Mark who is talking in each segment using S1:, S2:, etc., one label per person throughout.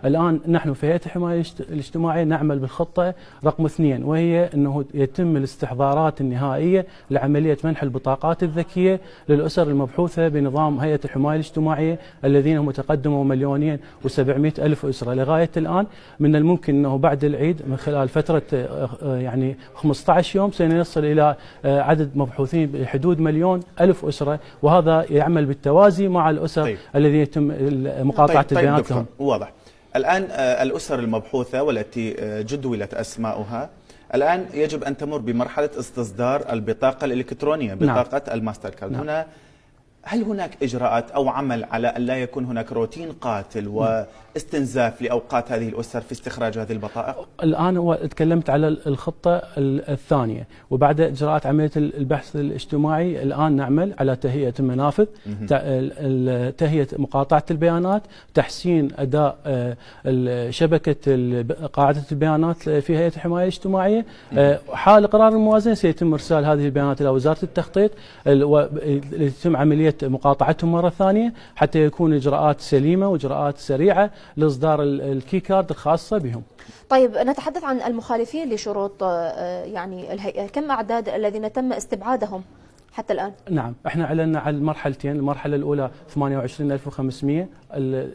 S1: الآن نحن في هيئة الحماية الاجتماعية نعمل بالخطة رقم 2، وهي أنه يتم الاستحضارات النهائية لعملية منح البطاقات الذكية للأسر المبحوثة بنظام هيئة الحماية الاجتماعية الذين هم تقدموا 2,700,000 أسرة. لغاية الآن من الممكن أنه بعد العيد من خلال فترة يعني 15 يوم سنصل إلى عدد مبحوثين بحدود 1,000,000 أسرة، وهذا يعمل بالتوازي مع الأسر الذين يتم مقاطعة البيانات لهم.
S2: واضح. الآن الأسر المبحوثة والتي جدولت أسماؤها الآن يجب أن تمر بمرحلة استصدار البطاقة الإلكترونية، بطاقة الماستر كارد. هنا هل هناك إجراءات أو عمل على أن لا يكون هناك روتين قاتل واستنزاف لأوقات هذه الأسر في استخراج هذه البطائق؟
S1: الآن هو تكلمت على الخطة الثانية، وبعد إجراءات عملية البحث الاجتماعي الآن نعمل على تهيئة المنافذ، تهيئة مقاطعة البيانات، تحسين أداء شبكة قاعدة البيانات في هيئة الحماية الاجتماعية. حال قرار الموازنة سيتم إرسال هذه البيانات إلى وزارة التخطيط ليتم عملية مقاطعتهم مرة ثانية حتى يكون إجراءات سليمة وإجراءات سريعة لإصدار الكي كارد الخاصة بهم.
S3: طيب نتحدث عن المخالفين لشروط يعني الهيئة، كم أعداد الذين تم استبعادهم حتى الآن؟
S1: نعم، احنا اعلنا على المرحلتين، المرحله الاولى 28,500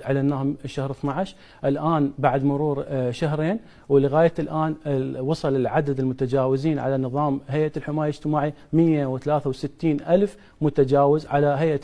S1: اعلناهم شهر 12، الان بعد مرور شهرين ولغايه الان وصل العدد المتجاوزين على نظام هيئه الحمايه الاجتماعيه 163,000 متجاوز على هيئه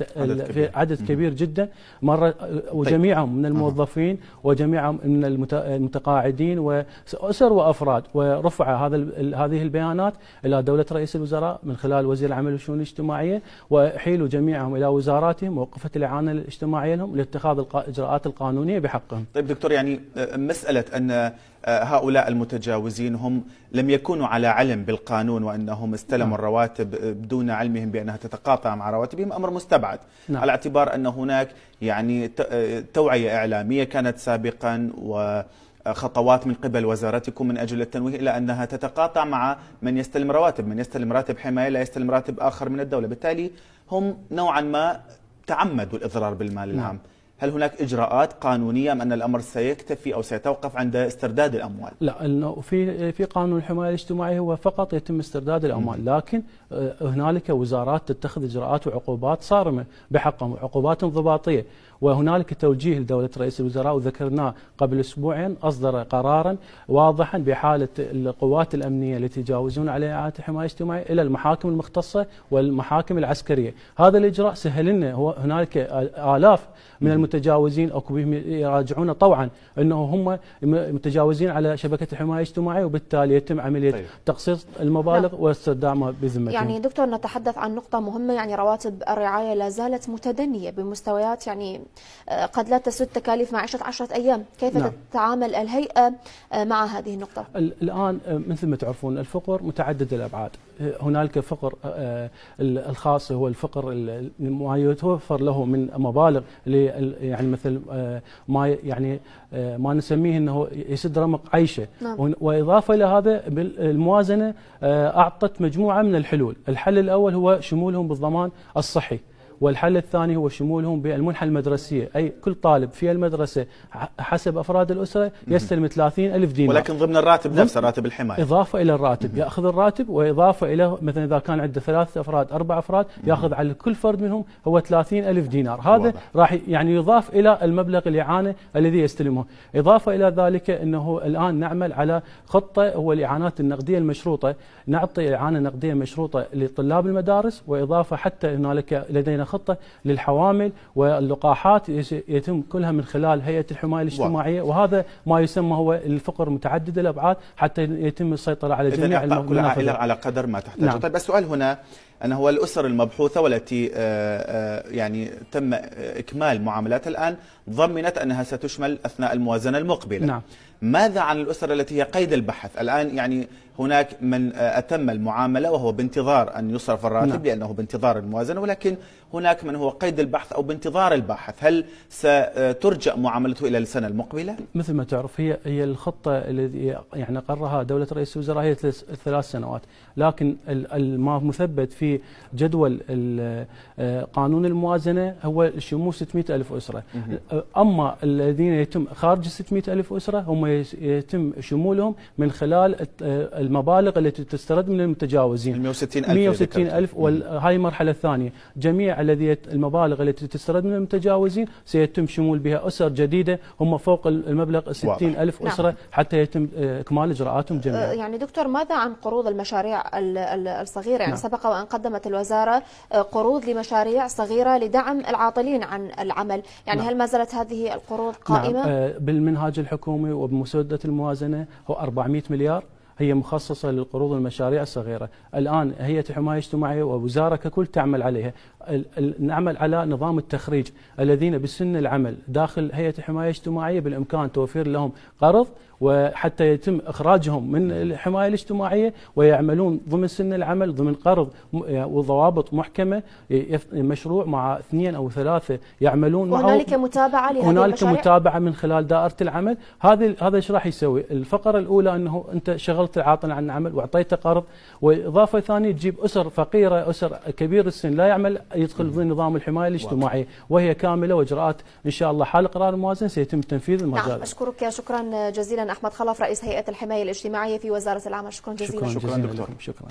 S1: عدد كبير جدا مره، وجميعهم من الموظفين وجميعهم من المتقاعدين واسر وافراد، ورفع هذه البيانات الى دوله رئيس الوزراء من خلال وزير العمل والشؤون الاجتماعيه، وحيلوا جميعهم الى وزاراتهم ووقفت الاعانه الاجتماعيه لهم لاتخاذ الاجراءات القانونيه بحقهم.
S2: طيب دكتور، يعني مساله ان هؤلاء المتجاوزين هم لم يكونوا على علم بالقانون وانهم استلموا الرواتب بدون علمهم بانها تتقاطع مع رواتبهم امر مستبعد، على اعتبار ان هناك يعني توعيه اعلاميه كانت سابقا وخطوات من قبل وزارتكم من اجل التنويه الى انها تتقاطع مع من يستلم رواتب، من يستلم راتب حمايه لا يستلم راتب اخر من الدوله، بالتالي هم نوعا ما تعمدوا الاضرار بالمال العام. هل هناك إجراءات قانونية أم أن الأمر سيكتفي أو سيتوقف عند استرداد الأموال؟
S1: لا، إنه في قانون الحماية الاجتماعية هو فقط يتم استرداد الأموال، لكن هنالك وزارات تتخذ إجراءات وعقوبات صارمة بحقهم، وعقوبات انضباطية، وهنالك توجيه لدولة رئيس الوزراء وذكرناه قبل أسبوعين، أصدر قرارا واضحا بحالة القوات الأمنية التي يتجاوزون على إعادة الحماية الاجتماعية إلى المحاكم المختصة والمحاكم العسكرية. هذا الإجراء سهل لنا، هنالك آلاف من المتجاوزين أو بهم يراجعون طوعا أنه هم متجاوزين على شبكة الحماية الاجتماعية، وبالتالي يتم عملية تقسيط المبالغ واستردامها بذمتهم.
S3: يعني دكتور نتحدث عن نقطة مهمة، يعني رواتب الرعاية لا زالت متدنية بمستويات يعني قد لا تسد تكاليف معيشة 10 أيام، كيف تتعامل الهيئة مع هذه النقطة؟
S1: الآن مثل ما تعرفون الفقر متعدد الأبعاد، هنالك فقر الخاص هو الفقر ما يتوفر له من مبالغ يعني مثل ما نسميه انه يسد رمق عيشه. واضافه الى هذا الموازنه اعطت مجموعه من الحلول، الحل الاول هو شمولهم بالضمان الصحي، والحل الثاني هو شمولهم بالمنحة المدرسية، أي كل طالب في المدرسة حسب أفراد الأسرة يستلم 30,000 دينار،
S2: ولكن ضمن الراتب نفسه، راتب الحماية،
S1: إضافة إلى الراتب يأخذ الراتب، وإضافة إلى مثلا إذا كان عنده 3 أفراد 4 أفراد يأخذ على كل فرد منهم هو 30,000 دينار، هذا راح يعني يضاف إلى المبلغ الإعانة الذي يستلمه. إضافة إلى ذلك أنه الآن نعمل على خطة هو الإعانات النقدية المشروطة، نعطي إعانة نقدية مشروطة لطلاب المدارس، وإضافة حتى هنالك لدينا خطة للحوامل واللقاحات يتم كلها من خلال هيئة الحماية الاجتماعية، وهذا ما يسمى هو الفقر متعدد الأبعاد حتى يتم السيطرة على جميع المنافذ.
S2: كل عائلة على قدر ما تحتاج. طيب السؤال هنا أنه هو الأسر المبحوثة والتي يعني تم إكمال معاملاتها الآن ضمنت أنها ستشمل أثناء الموازنة المقبلة. ماذا عن الأسر التي هي قيد البحث الآن؟ يعني هناك من أتم المعاملة وهو بانتظار أن يصرف الراتب لأنه بانتظار الموازنة، ولكن هناك من هو قيد البحث أو بانتظار البحث، هل سترجأ معاملته إلى السنة المقبلة؟
S1: مثل ما تعرف هي الخطة التي يعني قررها دولة رئيس الوزراء هي 3 سنوات، لكن ما مثبت في جدول قانون الموازنة هو شمول 600,000 أسرة. أما الذين يتم خارج 600,000 أسرة هم يتم شمولهم من خلال المبالغ التي تسترد من المتجاوزين 160,000. وهاي المرحلة الثانية جميع المبالغ التي تسترد من المتجاوزين سيتم شمول بها أسر جديدة هم فوق المبلغ 60,000 أسرة. نعم. حتى يتم إكمال إجراءاتهم جميعا.
S3: يعني دكتور، ماذا عن قروض المشاريع الصغيرة؟ يعني نعم. سبق وأن قدمت الوزارة قروض لمشاريع صغيرة لدعم العاطلين عن العمل، يعني نعم. هل ما زالت هذه القروض قائمة؟
S1: نعم. بالمنهاج الحكومي وبمسودة الموازنة هو 400 مليار هي مخصصة للقروض المشاريع الصغيرة. الآن هيئة الحماية الاجتماعية ووزارة ككل تعمل عليها. نعمل على نظام التخريج الذين بسن العمل داخل هيئة الحماية الاجتماعية بالإمكان توفير لهم قرض وحتى يتم إخراجهم من الحماية الاجتماعية ويعملون ضمن سن العمل ضمن قرض وضوابط محكمة، مشروع مع 2 أو 3 يعملون معه.
S3: هنالك متابعة لهذه المشاريع؟
S1: هنالك متابعة من خلال دائرة العمل. هذا ايش راح يسوي؟ الفقرة الأولى أنه أنت شغلت العاطل عن العمل وأعطيته قرض، وإضافة ثانية تجيب أسر فقيرة، أسر كبير السن لا يعمل، يدخل ضمن نظام الحماية الاجتماعية وهي كاملة، وإجراءات إن شاء الله حال قرار الموازنة سيتم تنفيذ المجال.
S3: نعم. أشكرك شكرا جزيلا أحمد خلف، رئيس هيئة الحماية الاجتماعية في وزارة العمل. شكرا جزيلا.
S2: شكرا دكتور.
S1: شكرا.